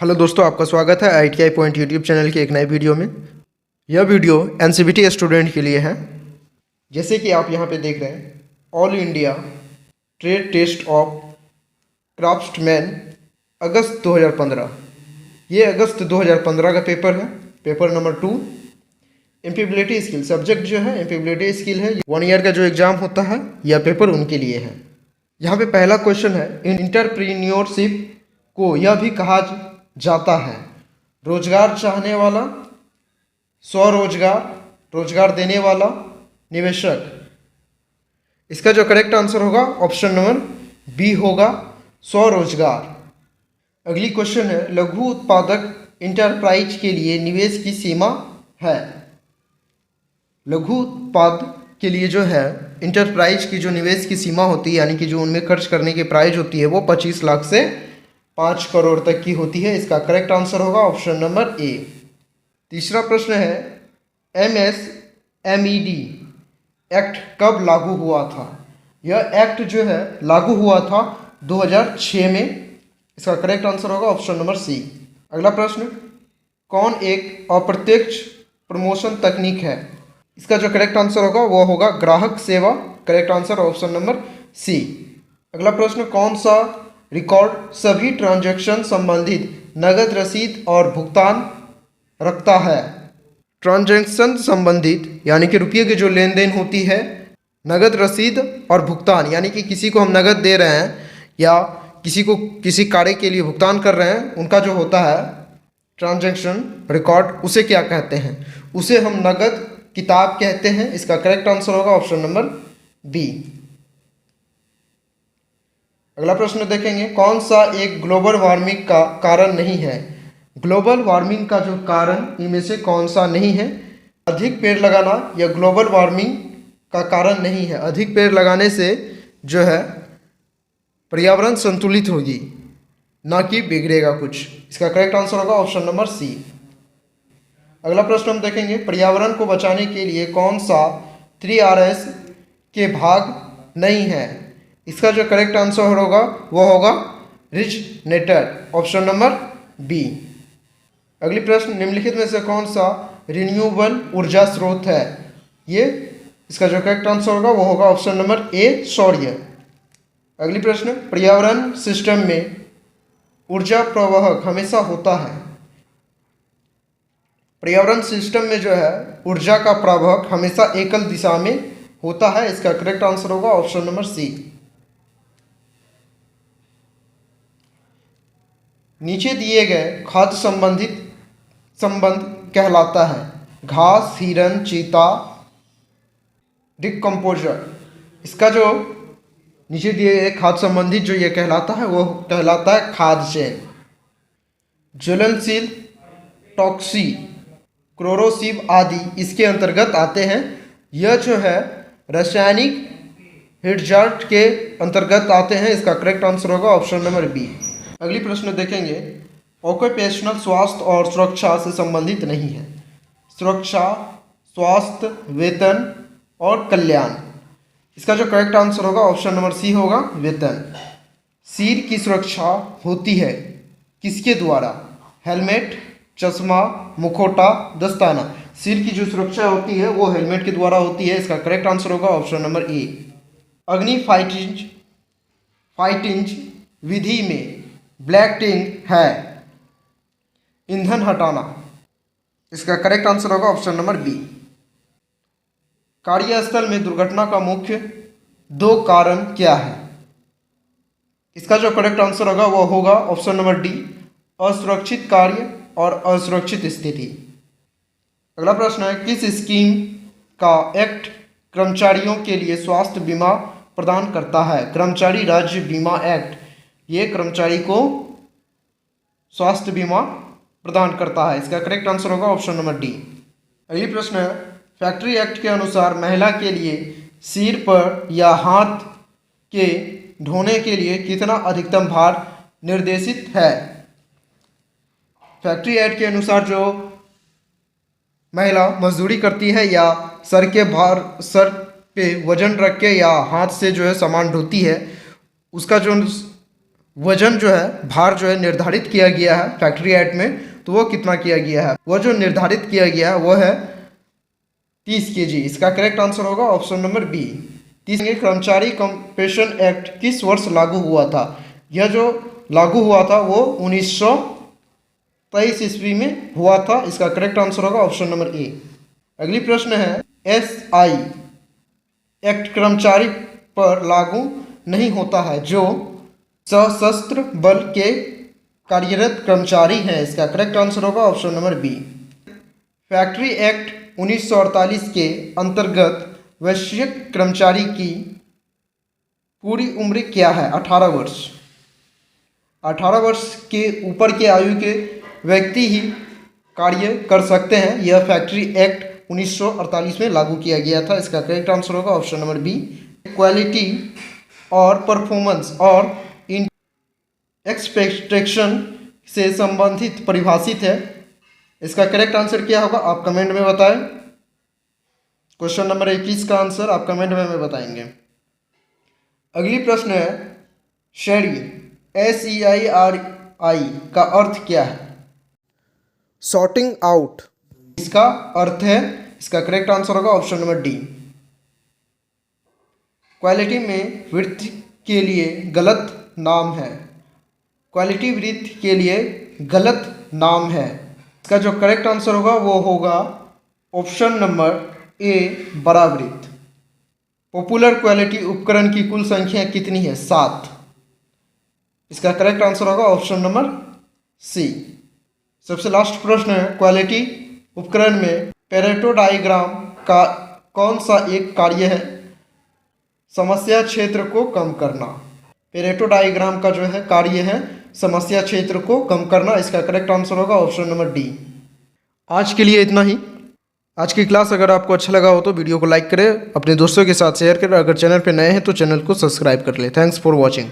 Hello दोस्तों, आपका स्वागत है ITI पॉइंट यूट्यूब चैनल के एक नए वीडियो में। यह वीडियो NCVT स्टूडेंट के लिए है। जैसे कि आप यहाँ पे देख रहे हैं, all India trade test of craftsman August 2015। ये अगस्त 2015 का पेपर है, paper number 2। Employability skill subject जो है एम्प्लॉयबिलिटी स्किल है। 1 ईयर का जो एग्ज़ाम होता है यह पेपर उनके लिए है। यहाँ पे पहला क्वेश्चन है, इंटरप्रीन्योरशिप को यह भी कहा जाता है रोजगार चाहने वाला, स्वरोजगार, रोजगार देने वाला, निवेशक। इसका जो करेक्ट आंसर होगा ऑप्शन नंबर बी होगा, स्वरोजगार। अगली क्वेश्चन है, लघु उत्पादक इंटरप्राइज के लिए निवेश की सीमा है। लघु उत्पाद के लिए जो है इंटरप्राइज की जो निवेश की सीमा होती है, यानी कि जो उनमें खर्च करने की प्राइस होती है, वो 25 लाख से 5 करोड़ तक की होती है। इसका करेक्ट आंसर होगा ऑप्शन नंबर ए। तीसरा प्रश्न है, MSMED एक्ट कब लागू हुआ था। यह एक्ट जो है लागू हुआ था 2006 में। इसका करेक्ट आंसर होगा ऑप्शन नंबर सी। अगला प्रश्न, कौन एक अप्रत्यक्ष प्रमोशन तकनीक है। इसका जो करेक्ट आंसर होगा वो होगा ग्राहक सेवा। Correct answer option number C. अगला प्रश्न, कौन सा रिकॉर्ड सभी ट्रांजैक्शन संबंधित नगद रसीद और भुगतान रखता है। ट्रांजैक्शन संबंधित यानी कि रुपये की जो लेन देन होती है, नगद रसीद और भुगतान यानी कि किसी को हम नगद दे रहे हैं या किसी को किसी कार्य के लिए भुगतान कर रहे हैं, उनका जो होता है ट्रांजैक्शन रिकॉर्ड, उसे क्या कहते हैं। उसे हम नगद किताब कहते हैं। इसका करेक्ट आंसर होगा ऑप्शन नंबर बी। अगला प्रश्न देखेंगे, कौन सा एक ग्लोबल वार्मिंग का कारण नहीं है। ग्लोबल वार्मिंग का जो कारण इनमें से कौन सा नहीं है। अधिक पेड़ लगाना यह ग्लोबल वार्मिंग का कारण नहीं है। अधिक पेड़ लगाने से जो है पर्यावरण संतुलित होगी, ना कि बिगड़ेगा कुछ। इसका करेक्ट आंसर होगा ऑप्शन नंबर सी। अगला प्रश्न हम देखेंगे, पर्यावरण को बचाने के लिए कौन सा 3Rs के भाग नहीं है। इसका जो करेक्ट आंसर होगा वो होगा रिजनेटर। Option number B. अगली प्रश्न, निम्नलिखित में से कौन सा रिन्यूएबल ऊर्जा स्रोत है। ये इसका जो करेक्ट आंसर होगा वो होगा ऑप्शन नंबर ए, सौर्य। अगली प्रश्न, पर्यावरण सिस्टम में ऊर्जा प्रवाहक हमेशा होता है। पर्यावरण सिस्टम में जो है ऊर्जा का प्रवाहक हमेशा एकल दिशा में होता है। इसका करेक्ट आंसर होगा ऑप्शन नंबर सी। नीचे दिए गए खाद्य संबंधित संबंध कहलाता है। घास, हिरन, चीता, डिकम्पोजर। इसका जो नीचे दिए गए खाद्य संबंधित जो ये कहलाता है वो कहलाता है खाद्य चेन। ज्वलनशील, टॉक्सी, क्लोरोसिव आदि इसके अंतर्गत आते हैं। यह जो है रासायनिक हिटजार्ट के अंतर्गत आते हैं। इसका करेक्ट आंसर होगा ऑप्शन नंबर बी। अगली प्रश्न देखेंगे, ऑक्यूपेशनल स्वास्थ्य और सुरक्षा से संबंधित नहीं है। सुरक्षा, स्वास्थ्य, वेतन और कल्याण। इसका जो करेक्ट आंसर होगा ऑप्शन नंबर सी होगा, वेतन। सिर की सुरक्षा होती है किसके द्वारा। हेलमेट, चश्मा, मुखौटा, दस्ताना। सिर की जो सुरक्षा होती है वो हेलमेट के द्वारा होती है। इसका करेक्ट आंसर होगा ऑप्शन नंबर ए। अग्नि फाइटिंग विधि में ब्लैंकिंग है ईंधन हटाना। इसका करेक्ट आंसर होगा ऑप्शन नंबर बी। कार्यस्थल में दुर्घटना का मुख्य 2 कारण क्या है। इसका जो करेक्ट आंसर होगा वो होगा ऑप्शन नंबर डी, असुरक्षित कार्य और असुरक्षित स्थिति। अगला प्रश्न है, किस स्कीम का एक्ट कर्मचारियों के लिए स्वास्थ्य बीमा प्रदान करता है। कर्मचारी राज्य बीमा एक्ट ये कर्मचारी को स्वास्थ्य बीमा प्रदान करता है। इसका करेक्ट आंसर होगा ऑप्शन नंबर डी। अगली प्रश्न है, फैक्ट्री एक्ट के अनुसार महिला के लिए सिर पर या हाथ के ढोने के लिए कितना अधिकतम भार निर्देशित है। फैक्ट्री एक्ट के अनुसार जो महिला मजदूरी करती है या सर पे वजन रख के या हाथ से जो है सामान ढोती है, उसका जो वजन जो है, भार जो है निर्धारित किया गया है फैक्ट्री एक्ट में, तो वो कितना किया गया है? वो जो निर्धारित किया गया है वो है 30 kg। इसका करेक्ट आंसर होगा ऑप्शन नंबर बी। तीसरे, कर्मचारी कंपनसेशन एक्ट किस वर्ष लागू हुआ था? यह जो लागू हुआ था वो 1923 ईस्वी में हुआ था। इसका करेक्ट आंसर होगा ऑप्शन नंबर ए। अगली प्रश्न है, SI एक्ट कर्मचारी पर लागू नहीं होता है जो सशस्त्र बल के कार्यरत कर्मचारी हैं। इसका करेक्ट आंसर होगा option number B. Factory act 1948 के अंतर्गत वैश्विक कर्मचारी की पूरी उम्र क्या है? 18 वर्ष। 18 वर्ष के ऊपर के आयु के व्यक्ति ही कार्य कर सकते हैं। यह फैक्ट्री एक्ट 1948 में लागू किया गया था। इसका करेक्ट आंसर होगा ऑप्शन नंबर बी। क्वालिटी और परफॉर्मेंस और एक्सपेक्टेशन से संबंधित परिभाषित है। इसका करेक्ट आंसर क्या होगा आप कमेंट में बताएं। क्वेश्चन नंबर 21 का आंसर आप कमेंट में बताएंगे। अगली प्रश्न है, श्रेणी SEIRI का अर्थ क्या है? सॉर्टिंग आउट इसका अर्थ है। इसका करेक्ट आंसर होगा ऑप्शन नंबर डी। क्वालिटी में वृद्धि के लिए गलत नाम है। क्वालिटी वृद्धि के लिए गलत नाम है। इसका जो करेक्ट आंसर होगा वो होगा ऑप्शन नंबर ए, बड़ा वृत्त। पॉपुलर क्वालिटी उपकरण की कुल संख्या कितनी है? 7। इसका करेक्ट आंसर होगा ऑप्शन नंबर सी। सबसे लास्ट प्रश्न है, क्वालिटी उपकरण में पेरेटो डायग्राम का कौन सा एक कार्य है? समस्या क्षेत्र को कम करना। पेरेटो डायग्राम का जो है कार्य है समस्या क्षेत्र को कम करना। इसका करेक्ट आंसर होगा ऑप्शन नंबर डी। आज के लिए इतना ही। आज की क्लास अगर आपको अच्छा लगा हो तो वीडियो को लाइक करें, अपने दोस्तों के साथ शेयर करें। अगर चैनल पर नए हैं तो चैनल को सब्सक्राइब कर लें। Thanks for watching.